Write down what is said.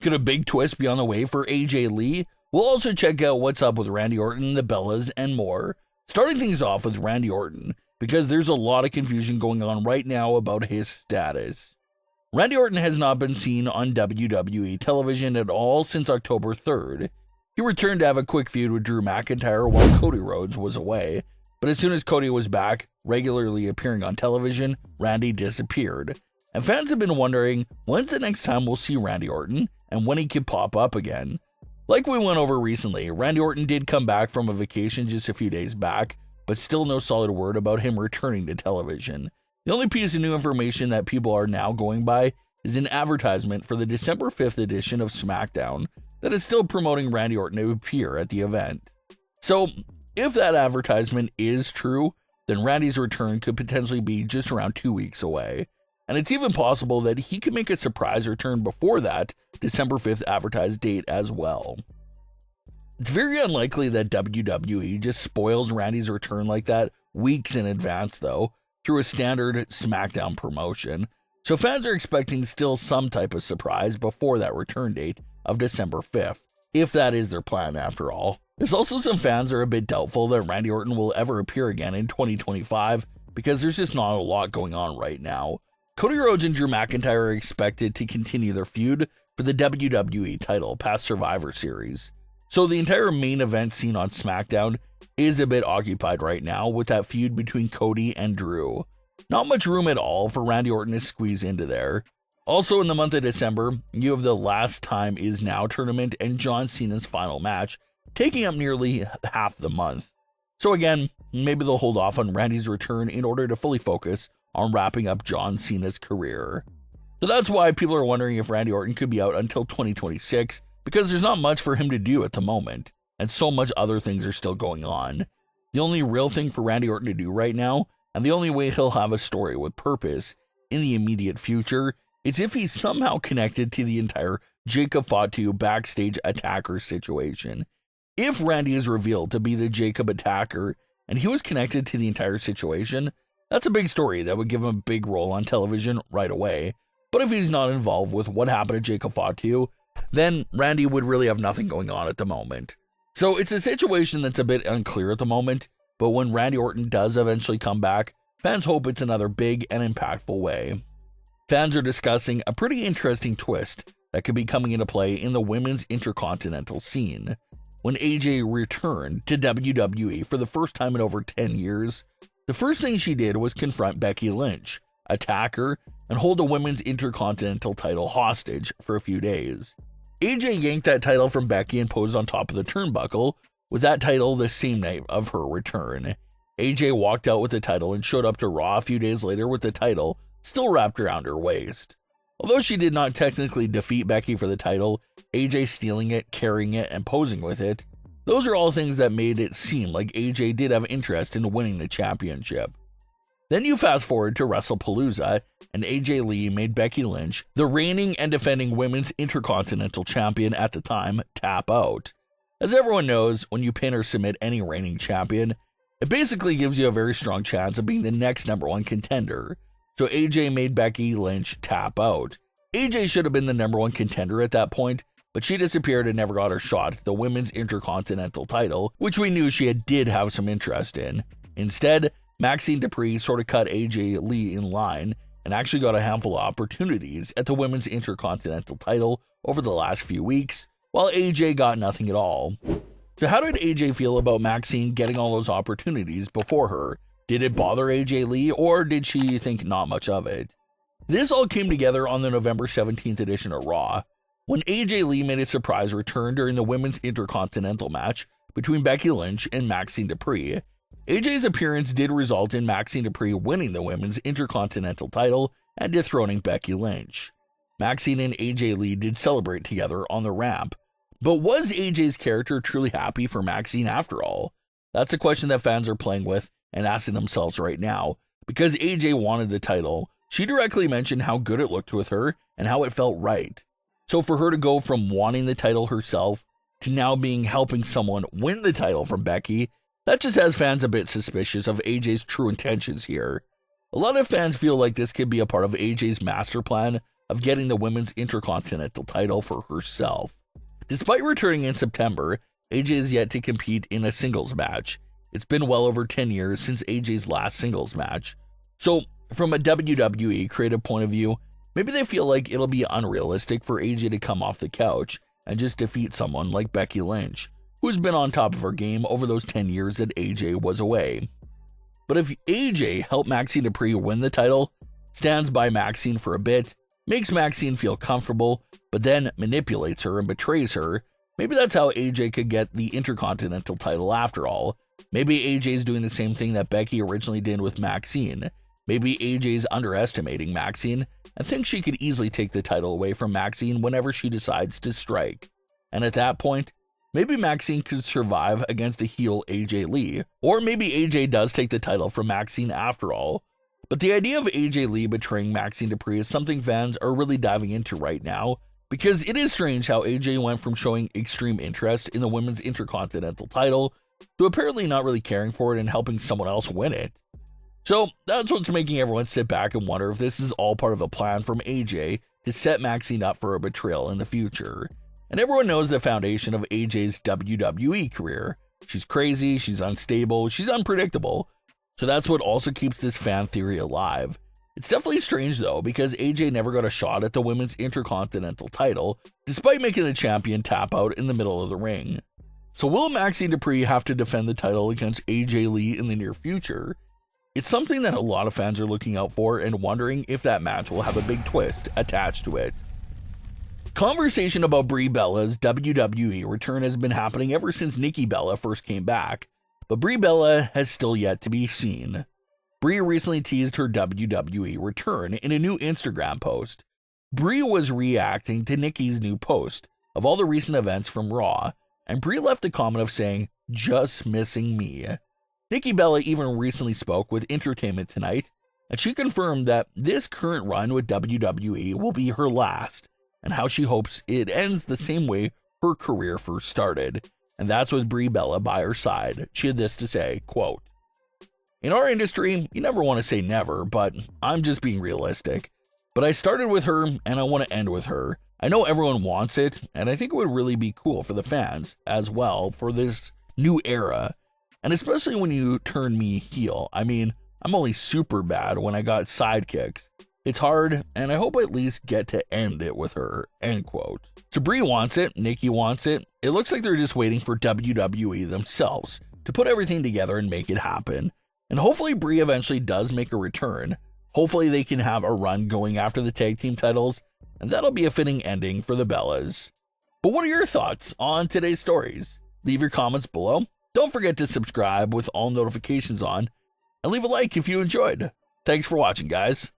Could a big twist be on the way for AJ Lee? We'll also check out what's up with Randy Orton, the Bellas, and more. Starting things off with Randy Orton, because there's a lot of confusion going on right now about his status. Randy Orton has not been seen on WWE television at all since October 3rd. He returned to have a quick feud with Drew McIntyre while Cody Rhodes was away, but as soon as Cody was back, regularly appearing on television, Randy disappeared. And fans have been wondering, when's the next time we'll see Randy Orton, and when he could pop up again? Like we went over recently, Randy Orton did come back from a vacation just a few days back, but still no solid word about him returning to television. The only piece of new information that people are now going by is an advertisement for the December 5th edition of Smackdown that is still promoting Randy Orton to appear at the event. So, if that advertisement is true, then Randy's return could potentially be just around 2 weeks away. And it's even possible that he could make a surprise return before that December 5th advertised date as well. It's very unlikely that WWE just spoils Randy's return like that weeks in advance, though, through a standard SmackDown promotion. So fans are expecting still some type of surprise before that return date of December 5th, if that is their plan after all. There's also some fans that are a bit doubtful that Randy Orton will ever appear again in 2025 because there's just not a lot going on right now. Cody Rhodes and Drew McIntyre are expected to continue their feud for the WWE title past Survivor Series. So the entire main event scene on SmackDown is a bit occupied right now with that feud between Cody and Drew. Not much room at all for Randy Orton to squeeze into there. Also in the month of December, you have the Last Time Is Now tournament and John Cena's final match, taking up nearly half the month. So again, maybe they'll hold off on Randy's return in order to fully focus on wrapping up John Cena's career. So that's why people are wondering if Randy Orton could be out until 2026, because there's not much for him to do at the moment, and so much other things are still going on. The only real thing for Randy Orton to do right now, and the only way he'll have a story with purpose in the immediate future, is if he's somehow connected to the entire Jacob Fatu backstage attacker situation. If Randy is revealed to be the Jacob attacker, and he was connected to the entire situation, that's a big story that would give him a big role on television right away. But if he's not involved with what happened to Jacob Fatu, then Randy would really have nothing going on at the moment. So it's a situation that's a bit unclear at the moment, but when Randy Orton does eventually come back, fans hope it's another big and impactful way. Fans are discussing a pretty interesting twist that could be coming into play in the women's intercontinental scene. When AJ returned to WWE for the first time in over 10 years, the first thing she did was confront Becky Lynch, attack her, and hold the women's intercontinental title hostage for a few days. AJ yanked that title from Becky and posed on top of the turnbuckle, with that title the same night of her return. AJ walked out with the title and showed up to Raw a few days later with the title still wrapped around her waist. Although she did not technically defeat Becky for the title, AJ stealing it, carrying it, and posing with it, those are all things that made it seem like AJ did have interest in winning the championship. Then you fast forward to WrestlePalooza, and AJ Lee made Becky Lynch, the reigning and defending women's intercontinental champion at the time, tap out. As everyone knows, when you pin or submit any reigning champion, it basically gives you a very strong chance of being the next #1 contender. So AJ made Becky Lynch tap out. AJ should have been the #1 contender at that point, but she disappeared and never got her shot at the women's intercontinental title, which we knew she did have some interest in. Instead, Maxxine Dupri sort of cut AJ Lee in line and actually got a handful of opportunities at the women's intercontinental title over the last few weeks, while AJ got nothing at all. So how did AJ feel about Maxxine getting all those opportunities before her? Did it bother AJ Lee, or did she think not much of it? This all came together on the November 17th edition of Raw, when AJ Lee made a surprise return during the women's intercontinental match between Becky Lynch and Maxxine Dupri. AJ's appearance did result in Maxxine Dupri winning the women's intercontinental title and dethroning Becky Lynch. Maxxine and AJ Lee did celebrate together on the ramp. But was AJ's character truly happy for Maxxine after all? That's a question that fans are playing with and asking themselves right now. Because AJ wanted the title, she directly mentioned how good it looked with her and how it felt right. So for her to go from wanting the title herself to now being helping someone win the title from Becky, that just has fans a bit suspicious of AJ's true intentions here. A lot of fans feel like this could be a part of AJ's master plan of getting the women's intercontinental title for herself. Despite returning in September, AJ is yet to compete in a singles match. It's been well over 10 years since AJ's last singles match. So, from a WWE creative point of view, maybe they feel like it'll be unrealistic for AJ to come off the couch and just defeat someone like Becky Lynch, who's been on top of her game over those 10 years that AJ was away. But if AJ helped Maxxine Dupri win the title, stands by Maxxine for a bit, makes Maxxine feel comfortable, but then manipulates her and betrays her, maybe that's how AJ could get the Intercontinental title after all. Maybe AJ's doing the same thing that Becky originally did with Maxxine. Maybe AJ's underestimating Maxxine and thinks she could easily take the title away from Maxxine whenever she decides to strike. And at that point, maybe Maxxine could survive against a heel AJ Lee, or maybe AJ does take the title from Maxxine after all. But the idea of AJ Lee betraying Maxxine Dupri is something fans are really diving into right now, because it is strange how AJ went from showing extreme interest in the women's Intercontinental title to apparently not really caring for it and helping someone else win it. So that's what's making everyone sit back and wonder if this is all part of a plan from AJ to set Maxxine up for a betrayal in the future. And everyone knows the foundation of AJ's WWE career. She's crazy, she's unstable, she's unpredictable. So that's what also keeps this fan theory alive. It's definitely strange though, because AJ never got a shot at the women's Intercontinental title, despite making the champion tap out in the middle of the ring. So will Maxxine Dupri have to defend the title against AJ Lee in the near future? It's something that a lot of fans are looking out for and wondering if that match will have a big twist attached to it. Conversation about Brie Bella's WWE return has been happening ever since Nikki Bella first came back, but Brie Bella has still yet to be seen. Brie recently teased her WWE return in a new Instagram post. Brie was reacting to Nikki's new post of all the recent events from Raw, and Brie left a comment of saying, "Just missing me." Nikki Bella even recently spoke with Entertainment Tonight, and she confirmed that this current run with WWE will be her last, and how she hopes it ends the same way her career first started. And that's with Brie Bella by her side. She had this to say, quote, "In our industry, you never want to say never, but I'm just being realistic. But I started with her, and I want to end with her. I know everyone wants it, and I think it would really be cool for the fans as well for this new era. And especially when you turn me heel. I mean, I'm only super bad when I got sidekicks. It's hard, and I hope I at least get to end it with her," end quote. So Brie wants it, Nikki wants it. It looks like they're just waiting for WWE themselves to put everything together and make it happen. And hopefully Brie eventually does make a return. Hopefully they can have a run going after the tag team titles, and that'll be a fitting ending for the Bellas. But what are your thoughts on today's stories? Leave your comments below. Don't forget to subscribe with all notifications on, and leave a like if you enjoyed. Thanks for watching, guys.